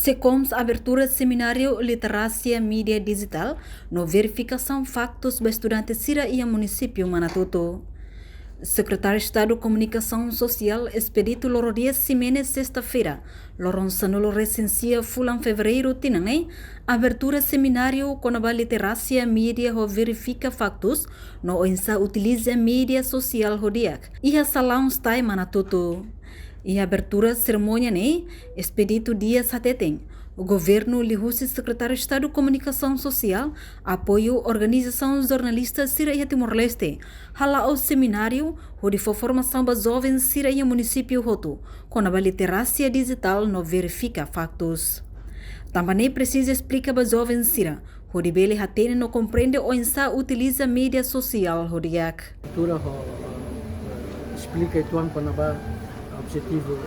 SECOMS abertura seminário Literacia Mídia Digital no verificação factos para estudantes Sira e município Manatuto. Secretário de Estado de Comunicação Social Expedito Lorodias Ximenes sexta-feira, Loron Sanulo recensia fulan fevereiro tinangai, abertura seminário com a literacia mídia ho verifica factos no insa utiliza mídia social hodiak, e a salão stai Manatuto. E a abertura cerimônia Expedito Dias Hateteng. O governo lihusi secretário de Estado de Comunicação Social apoio organização jornalistas Sira e Timor-Leste. Hala o seminário onde foi formação para jovens Sira e município Hotu, com a literacia digital no verifica factos. Também precisa explicar para jovens Sira, onde bele hatene no compreende ou insa utiliza mídia social hodiak. Explica ituan panaba objetivo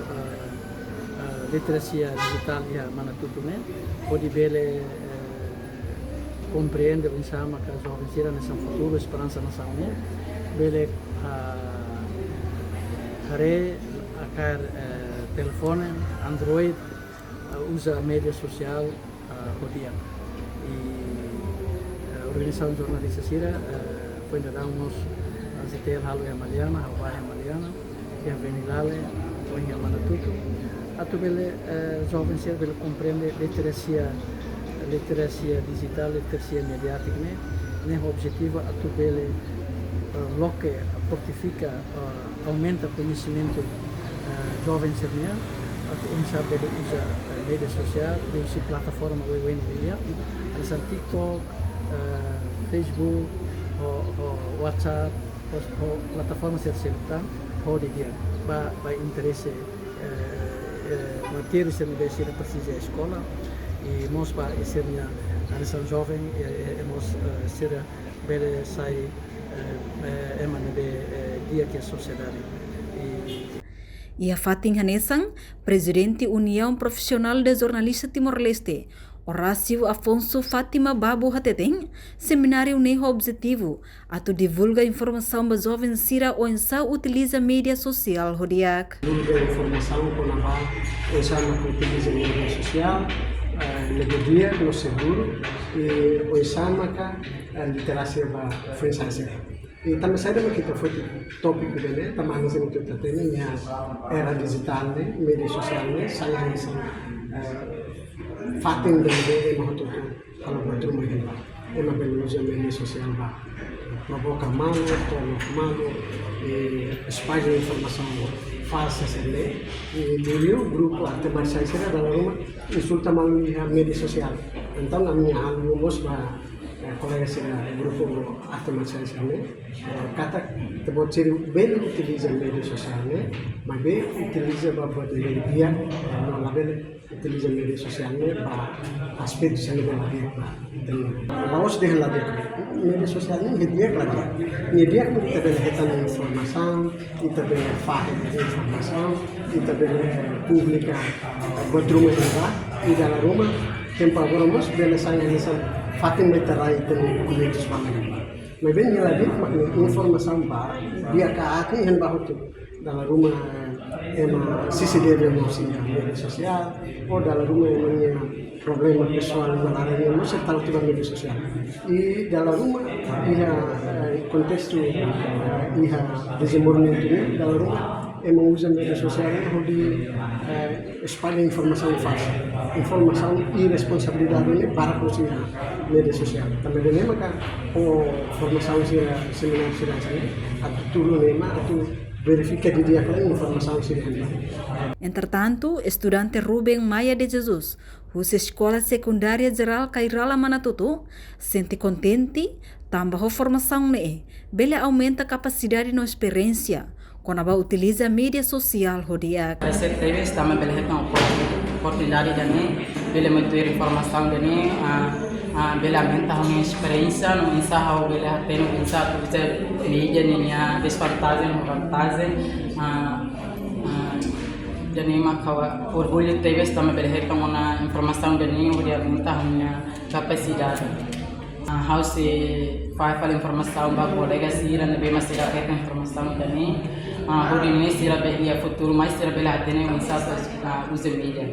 literacia digital e Manatuto pode bele compreende o insama que as jovens irão nessa futuro esperança nação bele hare akar telefone Android usa mídia social hodia e a organização jornalista Sira foi dar uns azeite halo ya Maliana Hawaii Maliana que venilale ou em Manatuto atu bele jovens Sira bele compreende literacia digital literacia mediática né objetivo atu bele loque fortifica aumenta conhecimento jovens Sira atu sabe usa mídia social usa plataforma web media ada TikTok Facebook WhatsApp plataforma serta di dia ba interesse materi se deve ser precisa escola e nós ba sernya anação jovem nós ser bele sai emana de dia que a sociedade e a Fatin Hanesang, presidente União Profissional de Jornalistas Timor-Leste, Horácio Afonso Fátima Babu Hateteng, seminário nem objetivo, atu divulga informação para jovens Sira ou insa utiliza mídia social hodiak. Divulga informação com a insama que utiliza mídia social, legodia, no seguro, e o insama que a literacia vai influenciar. E também sabe que foi tópico dele, também nós temos que ter era digital, mídia social, saya isso fatin dari Manatuto kalau betul mungkin emang berusaha media sosial bah membuka malu espalhar informação falsa sendiri dulu grupo teman saya dalam rumah insulta melalui media sosial então a minha alumnos bah colega saya grupo teman saya kata tebot ciri bel utiliza media sosial mas bel utiliza buat dia label utiliza media social para aspecto sendo dia vamos de lá media social dia lagi media kita berikan informação kita berfaham informação kita berpublica buat rumah juga di dalam rumah tempat rumah bela saya nisam fatin meterai dengan media sosial mas bem lagi informação para dia kaki yang bahu tu dalam rumah sisi dia media sosial ou dalam rumah emangnya problema pessoal malarnya mesti tahu tuh media sosial e dalam rumah ia kontexto ia desenvolvimento dalam rumah emang usa media sosial onde espalha informação falsa informação irresponsabilidade para cozinhar media sosial também de nema kan formação seminar sini atau turun nema atau verifica di dia kalian informação sini. Entretanto, estudante Ruben Maia de Jesus, whose Escola Secundária Geral Kairala Manatuto, sente contente, tambah formação bele aumenta capacidade no experiência, quando aba utiliza mídia social hodiak. Essa TV também bele oportunidade bele muito informação bele aumenta a minha experiência, no ensaio bele tem no ensaio de mídia minha desvantagem, jadi maka orgulho TV também bele uma informação onde aumenta a minha capacidade. House fala informação para colegas Sira, bem mais Sira que informação também. Hoje nem Sira bele futuro mais Sira bele tem um ensaio usa mídia.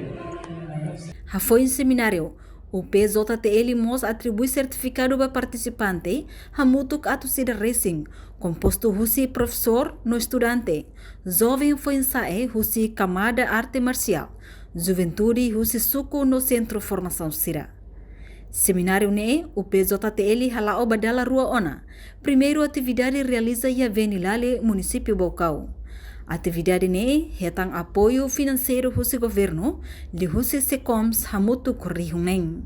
Foi em seminário, o PJTL mos atribui certificado para participante, hamutuk atu sida racing, composto husi professor no estudante, jovem foi ensae husi camada arte marcial, juventude husi suku no centro formação sira. Seminário ne, o PJTL halao badala rua ona, primeiro atividade realiza ia venilale município Baucau. Atividade ne hetang apoio financeiro husi governo de husi secoms hamutu kurrihuneng.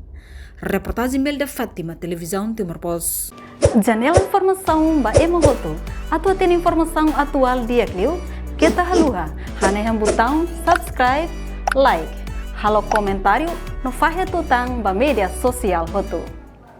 Reportagem Melda Fátima, televisão Timor Post. Janela informação ba emohoto. Atau tem informação atual dia kliu, kita haluha, haneham botão subscribe, like, halo comentário no fahe tutang ba media sosial hotu.